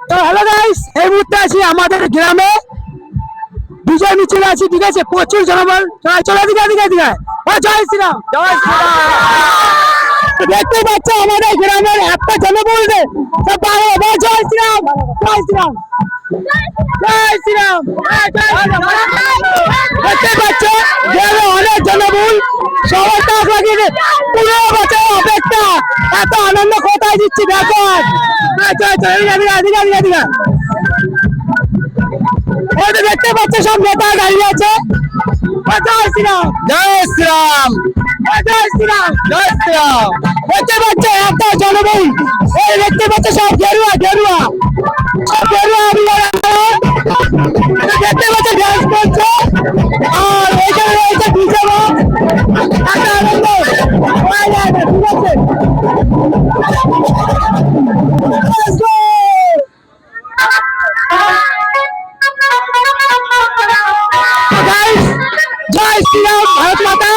তো hello guys, এই মুহূর্তে আছি আমাদের গ্রামে বিজয় মিছিল আছে, ঠিক আছে? প্রচুর জনবল, চলো দিকে দিকে দিকে। জয় শ্রীরাম, জয় শ্রীরাম। দেখতে পাচ্ছ আমাদের গ্রামের একটা জনবল রে, জয় শ্রীরাম, জয় শ্রীরাম, জয় শ্রীরাম। দেখতে পাচ্ছ গ্রামে অনেক জনবল, সবার কাজ লাগিয়ে পুরো বছর অপেক্ষা। এত আনন্দ কোথায় দিচ্ছি দেখো। দেখতে পাচ্ছ সব নেতা দাঁড়িয়ে আছে। জয় শ্রীরাম, জয় শ্রীরাম, জয় শ্রীরাম, জয় শ্রীরাম। দেখতে পাচ্ছ একটা জনবল, এই দেখতে পাচ্ছ সব গেরুয়া গেরুয়া, সব গেরুয়া। দেখতে পাচ্ছ ডান্স করছে, আর এখানে রয়েছে ডিজে বক্স। একটা আনন্দ পাওয়া যায় না, ঠিক আছে? Let's go! Guys, জয় শ্রীরাম, ভারত মাতা।